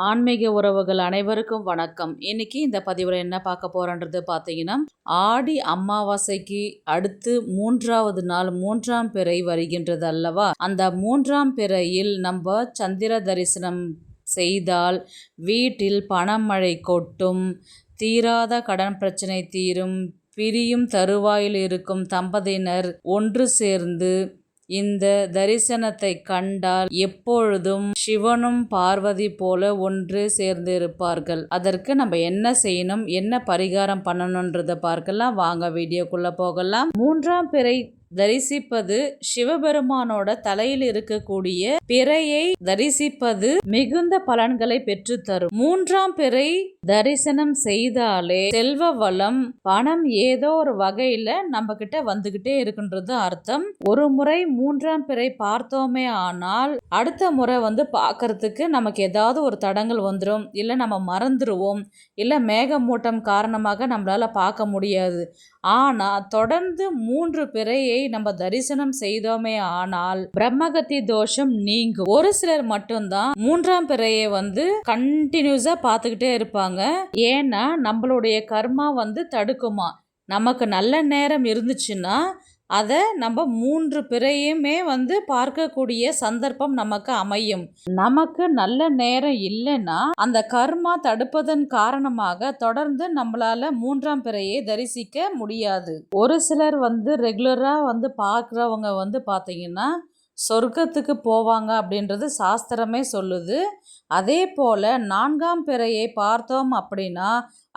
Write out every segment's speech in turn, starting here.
ஆன்மீக உறவுகள் அனைவருக்கும் வணக்கம். இன்னைக்கு இந்த பதிவில் என்ன பார்க்க போறோன்றது பார்த்தீங்கன்னா, ஆடி அமாவாசைக்கு அடுத்து 3வது நாள் 3ஆம் பிறை வருகின்றது அல்லவா? அந்த 3ஆம் பிறையில் நம்ம சந்திர தரிசனம் செய்தால் வீட்டில் பணமழை கொட்டும், தீராத கடன் பிரச்சனை தீரும், பிரியும் தருவாயில் இருக்கும் தம்பதியினர் ஒன்று சேர்ந்து இந்த தரிசனத்தை கண்டால் எப்பொழுதும் சிவனும் பார்வதி போல ஒன்று சேர்ந்து இருப்பார்கள். அதற்கு நம்ம என்ன செய்யணும், என்ன பரிகாரம் பண்ணணும்ன்றத பார்க்கலாம். வாங்க வீடியோக்குள்ள போகலாம். 3ஆம் பிறை தரிசிப்பது சிவபெருமானோட தலையில் இருக்கக்கூடிய பிறையை தரிசிப்பது மிகுந்த பலன்களை பெற்றுத்தரும். 3ஆம் பிறை தரிசனம் செய்தாலே செல்வ வளம், பணம் ஏதோ ஒரு வகையில நம்ம கிட்ட வந்துகிட்டே இருக்குன்றது அர்த்தம். ஒரு முறை 3ஆம் பிறை பார்த்தோமே ஆனால் அடுத்த முறை பார்க்கறதுக்கு நமக்கு ஏதாவது ஒரு தடங்கள் வந்துடும், இல்ல நம்ம மறந்துடுவோம், இல்ல மேகமூட்டம் காரணமாக நம்மளால பார்க்க முடியாது. ஆனா தொடர்ந்து 3 பிறையை நம்ம தரிசனம் செய்தோமே ஆனால் பிரம்மகத்தி தோஷம் நீங்கும். ஒரு சிலர் மட்டும்தான் 3ஆம் பிறையை கண்டினியூஸா பார்த்துக்கிட்டே இருப்பாங்க. ஏன்னா நம்மளுடைய கர்மா தடுக்குமா. நமக்கு நல்ல நேரம் இருந்துச்சுன்னா அதை நம்ம 3 பிறையுமே பார்க்கக்கூடிய சந்தர்ப்பம் நமக்கு அமையும். நமக்கு நல்ல நேரம் இல்லைன்னா அந்த கர்மா தடுப்பதன் காரணமாக தொடர்ந்து நம்மளால 3ஆம் பிறையை தரிசிக்க முடியாது. ஒரு சிலர் ரெகுலரா பார்க்குறவங்க பார்த்தீங்கன்னா சொர்க்கத்துக்கு போவாங்க அப்படின்றது சாஸ்திரமே சொல்லுது. அதே போல 4ஆம் பிறையை பார்த்தோம் அப்படின்னா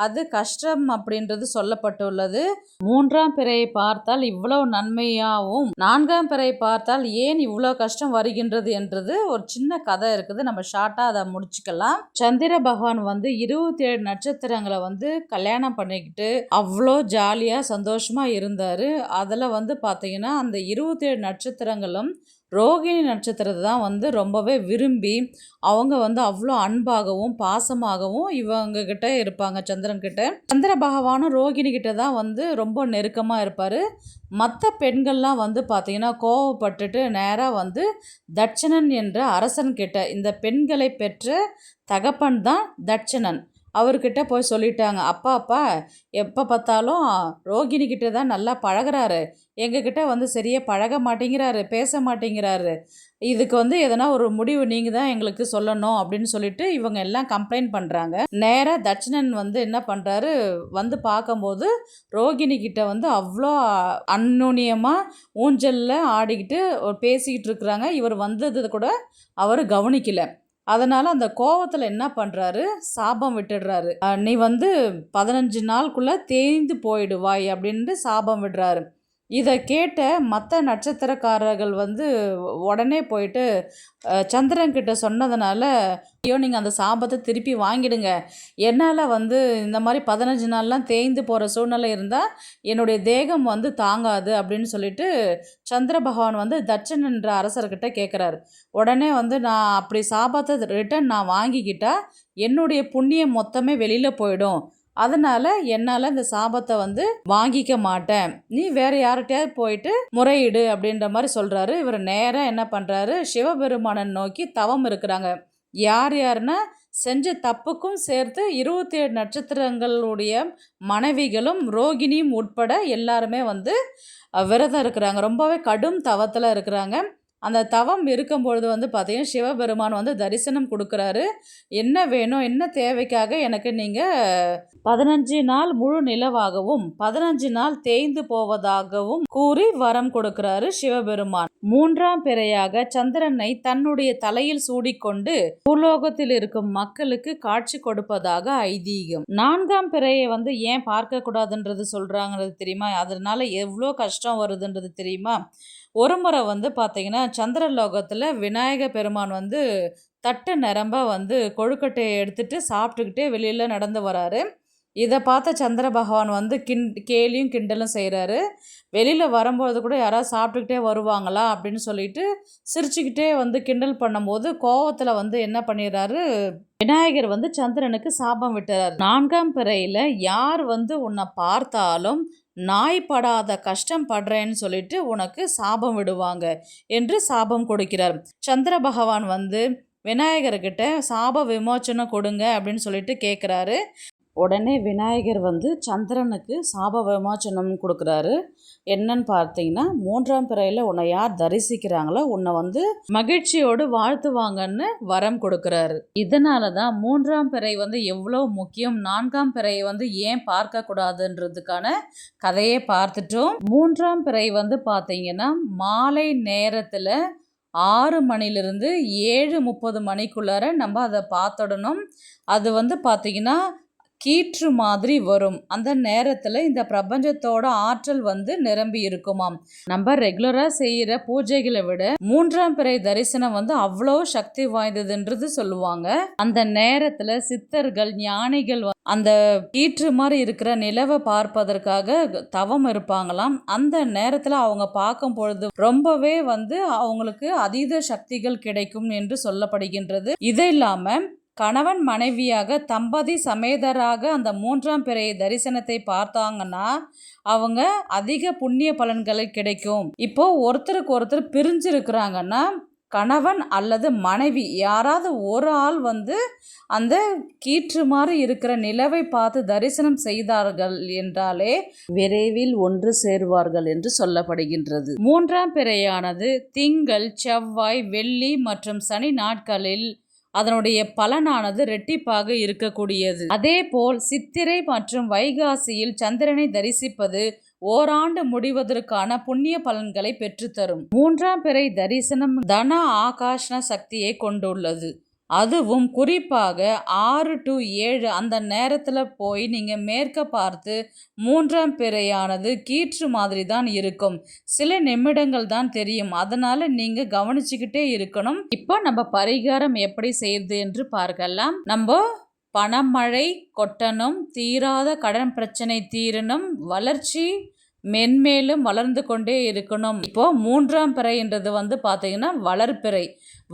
அது கஷ்டம் அப்படின்றது சொல்லப்பட்டுள்ளது. 3ஆம் பிறையை பார்த்தால் இவ்வளவு நன்மையாகவும் 4ஆம் பிறையை பார்த்தால் ஏன் இவ்வளோ கஷ்டம் வருகின்றது என்றது ஒரு சின்ன கதை இருக்குது. நம்ம ஷார்ட்டா அதை முடிச்சுக்கலாம். சந்திர பகவான் 27 நட்சத்திரங்களை கல்யாணம் பண்ணிக்கிட்டு அவ்வளோ ஜாலியா சந்தோஷமா இருந்தாரு. அதில் பார்த்தீங்கன்னா அந்த 27 நட்சத்திரங்களும் ரோகிணி நட்சத்திரத்தை தான் ரொம்பவே விரும்பி அவங்க அவ்வளோ அன்பாகவும் பாசமாகவும் இவங்க கிட்ட இருப்பாங்க. சந்திரன் கிட்ட, சந்திர பகவானும் ரோகிணி கிட்ட தான் ரொம்ப நெருக்கமாக இருப்பார். மற்ற பெண்கள்லாம் பார்த்தீங்கன்னா கோவப்பட்டுட்டு நேராக தட்சணன் என்ற அரசன் கிட்ட, இந்த பெண்களை பெற்ற தகப்பன் தான் தட்சணன், அவர்கிட்ட போய் சொல்லிட்டாங்க. அப்பா எப்போ பார்த்தாலும் ரோகிணி கிட்ட தான் நல்லா பழகிறாரு, எங்ககிட்ட சரியாக பழக மாட்டேங்கிறாரு, பேச மாட்டேங்கிறாரு, இதுக்கு எதனா ஒரு முடிவு நீங்கள் தான் எங்களுக்கு சொல்லணும் அப்படின்னு சொல்லிட்டு இவங்க எல்லாம் கம்ப்ளைண்ட் பண்ணுறாங்க. நேராக தட்சணன் என்ன பண்ணுறாரு, பார்க்கும்போது ரோகிணி கிட்ட அவ்வளோ அந்நுண்ணியமாக ஊஞ்சலில் ஆடிக்கிட்டு பேசிக்கிட்டு இருக்கிறாங்க. இவர் வந்தது கூட அவர் கவனிக்கல. அதனால் அந்த கோவத்தில் என்ன பண்ணுறாரு, சாபம் விட்டுடுறாரு. நீ 15 நாளுக்குள்ளே தேய்ந்து போயிடுவாய் அப்படின்ட்டு சாபம் விடுறாரு. இதை கேட்ட மற்ற நட்சத்திரக்காரர்கள் உடனே போயிட்டு சந்திரன்கிட்ட சொன்னதுனால, ஐயோ நீங்கள் அந்த சாபத்தை திருப்பி வாங்கிடுங்க, என்னால் இந்த மாதிரி 15 நாள்லாம் தேய்ந்து போகிற சூழ்நிலை இருந்தால் என்னுடைய தேகம் தாங்காது அப்படின்னு சொல்லிட்டு சந்திர பகவான் தட்சன் என்ற அரசர்கிட்ட கேட்குறாரு. உடனே நான் அப்படி சாபத்தை ரிட்டன் நான் வாங்கிக்கிட்டா என்னுடைய புண்ணியம் மொத்தமே வெளியில் போயிடும், அதனால் என்னால் இந்த சாபத்தை வாங்கிக்க மாட்டேன், நீ வேற யார்கிட்டயாவது போயிட்டு முறையிடு அப்படின்ற மாதிரி சொல்கிறாரு. இவர் நேராக என்ன பண்ணுறாரு, சிவபெருமானை நோக்கி தவம் இருக்கிறாங்க. யார் யாருன்னா செஞ்ச தப்புக்கும் சேர்த்து 27 நட்சத்திரங்களுடைய மனைவிகளும் ரோகிணியும் உட்பட எல்லாருமே விரதம் இருக்கிறாங்க. ரொம்பவே கடும் தவத்தில் இருக்கிறாங்க. அந்த தவம் இருக்கும்பொழுது பார்த்தீங்கன்னா சிவபெருமான் தரிசனம் கொடுக்குறாரு. என்ன வேணும், என்ன தேவைக்காக எனக்கு நீங்கள் 15 நாள் முழு நிலவாகவும் 15 நாள் தேய்ந்து போவதாகவும் கூறி வரம் கொடுக்கிறாரு சிவபெருமான். 3ஆம் பிறையாக சந்திரனை தன்னுடைய தலையில் சூடிக்கொண்டு பூலோகத்தில் இருக்கும் மக்களுக்கு காட்சி கொடுப்பதாக ஐதீகம். 4ஆம் பிறையை ஏன் பார்க்க கூடாதுன்றது சொல்றாங்கிறது தெரியுமா? அதனால எவ்வளோ கஷ்டம் வருதுன்றது தெரியுமா? ஒரு முறை பார்த்தீங்கன்னா சந்திரலோகத்தில் விநாயக பெருமான் தட்டு நிரம்ப கொழுக்கட்டையை எடுத்துட்டு சாப்பிட்டுக்கிட்டே வெளியில் நடந்து வராரு. இதை பார்த்த சந்திர பகவான் கேலியும் கிண்டலும் செய்கிறாரு. வெளியில் வரும்போது கூட யாராவது சாப்பிட்டுக்கிட்டே வருவாங்களா அப்படின்னு சொல்லிட்டு சிரிச்சுக்கிட்டே கிண்டல் பண்ணும்போது கோவத்தில் என்ன பண்ணிடுறாரு, விநாயகர் சந்திரனுக்கு சாபம் விட்டுறாரு. 4ஆம் பிறையில் யார் உன்னை பார்த்தாலும் நாய் படாத கஷ்டம் படுறேன்னு சொல்லிட்டு உனக்கு சாபம் விடுவாங்க என்று சாபம் கொடுக்கிறார். சந்திர பகவான் விநாயகர்கிட்ட சாப விமோச்சனம் கொடுங்க அப்படின்னு சொல்லிட்டு கேட்குறாரு. உடனே விநாயகர் வந்து சந்திரனுக்கு சாப விமோச்சனம் கொடுக்குறாரு. என்னன்னு பார்த்தீங்கன்னா, 3ஆம் பிறையில் உன்னை யார் தரிசிக்கிறாங்களோ உன்னை வந்து மகிழ்ச்சியோடு வாழ்த்துவாங்கன்னு வரம் கொடுக்குறாரு. இதனால தான் 3ஆம் பிறை வந்து எவ்வளோ முக்கியம், 4ஆம் பிறையை வந்து ஏன் பார்க்கக்கூடாதுன்றதுக்கான கதையை பார்த்துட்டோம். 3ஆம் பிறை வந்து பார்த்தீங்கன்னா மாலை நேரத்தில் 6 மணிலிருந்து 7:30 மணிக்குள்ளார நம்ம அதை பார்த்துடணும். அது வந்து பார்த்தீங்கன்னா கீற்று மாதிரி வரும். அந்த நேரத்தில் இந்த பிரபஞ்சத்தோட ஆற்றல் வந்து நிரம்பி இருக்குமாம். நம்ம ரெகுலராக செய்கிற பூஜைகளை விட 3ஆம் பிறை தரிசனம் வந்து அவ்வளோ சக்தி வாய்ந்ததுன்றது சொல்லுவாங்க. அந்த நேரத்தில் சித்தர்கள் ஞானிகள் அந்த கீற்று மாதிரி இருக்கிற நிலவை பார்ப்பதற்காக தவம் இருப்பாங்களாம். அந்த நேரத்தில் அவங்க பார்க்கும் பொழுது ரொம்பவே வந்து அவங்களுக்கு அதீத சக்திகள் கிடைக்கும் என்று சொல்லப்படுகின்றது. இது இல்லாமல் கணவன் மனைவியாக தம்பதி சமேதராக அந்த 3ஆம் பிறை தரிசனத்தை பார்த்தாங்கன்னா அவங்க அதிக புண்ணிய பலன்களை கிடைக்கும். இப்போ ஒருத்தருக்கு ஒருத்தர் பிரிஞ்சிருக்கிறாங்கன்னா கணவன் அல்லது மனைவி யாராவது ஒரு ஆள் வந்து அந்த கீற்று மாதிரி இருக்கிற நிலவை பார்த்து தரிசனம் செய்தார்கள் என்றாலே விரைவில் ஒன்று சேருவார்கள் என்று சொல்லப்படுகின்றது. 3ஆம் பிறையானது திங்கள், செவ்வாய், வெள்ளி மற்றும் சனி நாட்களில் அதனுடைய பலனானது ரெட்டிப்பாக இருக்கக்கூடியது. அதே போல் சித்திரை மற்றும் வைகாசியில் சந்திரனை தரிசிப்பது ஓராண்டு முடிவதற்கான புண்ணிய பலன்களை பெற்றுத்தரும். 3ஆம் பிறை தரிசனம் தன ஆகாஷ்ண சக்தியை கொண்டுள்ளது. அதுவும் குறிப்பாக 6 to 7 அந்த நேரத்தில் போய் நீங்கள் மேற்க பார்த்து 3ஆம் பிறையானது கீற்று மாதிரி தான் இருக்கும். சில நிமிடங்கள் தான் தெரியும். அதனால் நீங்கள் கவனிச்சுக்கிட்டே இருக்கணும். இப்போ நம்ம பரிகாரம் எப்படி செய்யுது என்று பார்க்கலாம். நம்ம பணமழை கொட்டணும், தீராத கடன் பிரச்சனை தீரணும், வளர்ச்சி மென்மேலும் வளர்ந்து கொண்டே இருக்கணும். இப்போ 3ஆம் பிறைன்றது வந்து பார்த்தீங்கன்னா வளர்பிறை,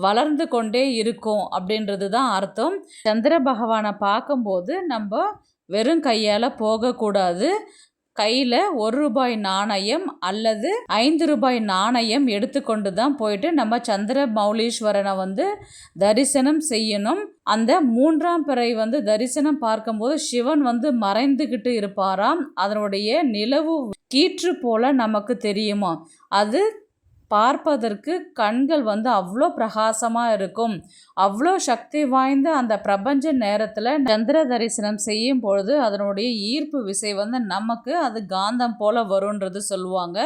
வளர்ந்து கொண்டே இருக்கும் அப்படின்றது தான் அர்த்தம். சந்திர பகவானை பார்க்கும்போது நம்ம வெறும் கையால் போகக்கூடாது. கையில் 1 ரூபாய் நாணயம் அல்லது 5 ரூபாய் நாணயம் எடுத்துக்கொண்டு தான் போயிட்டு நம்ம சந்திர மௌலீஸ்வரனை வந்து தரிசனம் செய்யணும். அந்த 3ஆம் பிறை வந்து தரிசனம் பார்க்கும்போது சிவன் வந்து மறைந்துக்கிட்டு இருப்பாராம். அதனுடைய நிலவு கீற்று போல நமக்கு தெரியுமா. அது பார்ப்பதற்கு கண்கள் வந்து அவ்வளோ பிரகாசமாக இருக்கும். அவ்வளோ சக்தி வாய்ந்த அந்த பிரபஞ்ச நேரத்தில் சந்திர தரிசனம் செய்யும் பொழுது அதனுடைய ஈர்ப்பு விசை வந்து நமக்கு அது காந்தம் போல் வரும்ன்றது சொல்லுவாங்க.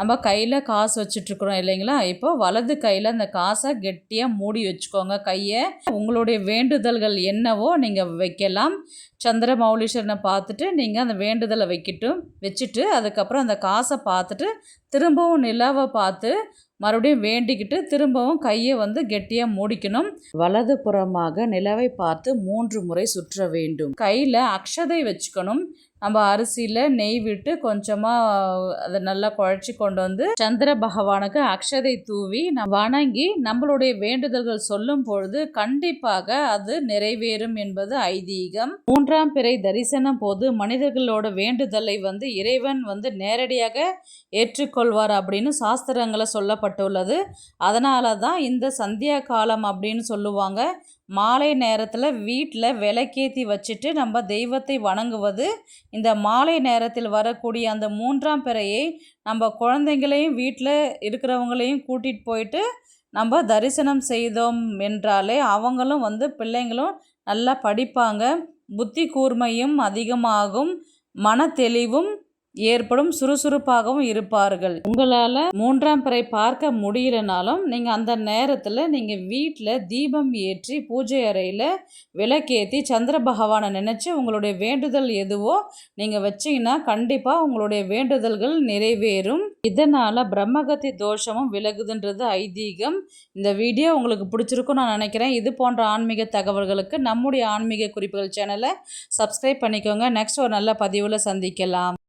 நம்ம கையில் காசு வச்சுட்ருக்குறோம் இல்லைங்களா, இப்போ வலது கையில் அந்த காசை கெட்டியாக மூடி வச்சுக்கோங்க கையை. உங்களுடைய வேண்டுதல்கள் என்னவோ நீங்கள் வைக்கலாம். சந்திர மௌலீஸ்வரனை பார்த்துட்டு நீங்கள் அந்த வேண்டுதலை வச்சுட்டு அதுக்கப்புறம் அந்த காசை பார்த்துட்டு திரும்பவும் நிலாவை பார்த்து மறுபடியும் வேண்டிக்கிட்டு திரும்பவும் கையை வந்து கெட்டியாக மூடிக்கணும். வலது புறமாக நிலவை பார்த்து 3 முறை சுற்ற வேண்டும். கையில் அக்ஷதை வச்சுக்கணும். நம்ம அரிசியில் நெய் விட்டு கொஞ்சமாக அதை நல்லா குழச்சி கொண்டு வந்து சந்திர பகவானுக்கு அக்ஷதை தூவி வணங்கி நம்மளுடைய வேண்டுதல்கள் சொல்லும் பொழுது கண்டிப்பாக அது நிறைவேறும் என்பது ஐதீகம். 3ஆம் பிறை தரிசனம் போது மனிதர்களோட வேண்டுதலை வந்து இறைவன் வந்து நேரடியாக ஏற்றுக்கொள்வார் அப்படின்னு சாஸ்திரங்களை சொல்லப்பட்டுள்ளது. அதனால தான் இந்த சந்தியா காலம் அப்படின்னு சொல்லுவாங்க. மாலை நேரத்தில் வீட்டில் விளக்கேற்றி வச்சுட்டு நம்ம தெய்வத்தை வணங்குவது. இந்த மாலை நேரத்தில் வரக்கூடிய அந்த 3ஆம் பிறையை நம்ம குழந்தைங்களையும் வீட்டில் இருக்கிறவங்களையும் கூட்டிகிட்டு போயிட்டு நம்ம தரிசனம் செய்தோம் என்றாலே அவங்களும் வந்து பிள்ளைங்களும் நல்லா படிப்பாங்க. புத்தி கூர்மையும் அதிகமாகும், மன தெளிவும் ஏற்படும், சுறுசுறுப்பாகவும் இருப்பார்கள். உங்களால் 3ஆம் பிறை பார்க்க முடியலனாலும் நீங்கள் அந்த நேரத்தில் நீங்கள் வீட்டில் தீபம் ஏற்றி பூஜை அறையில் விளக்கேற்றி சந்திர பகவானை நினச்சி உங்களுடைய வேண்டுதல் எதுவோ நீங்கள் வச்சிங்கன்னா கண்டிப்பாக உங்களுடைய வேண்டுதல்கள் நிறைவேறும். இதனால் பிரம்மகத்தி தோஷமும் விலகுதுன்றது ஐதீகம். இந்த வீடியோ உங்களுக்கு பிடிச்சிருக்கும் நான் நினைக்கிறேன். இது போன்ற ஆன்மீக தகவல்களுக்கு நம்முடைய ஆன்மீக குறிப்புகள் சேனலை சப்ஸ்கிரைப் பண்ணிக்கோங்க. நெக்ஸ்ட் ஒரு நல்ல பதிவில் சந்திக்கலாம்.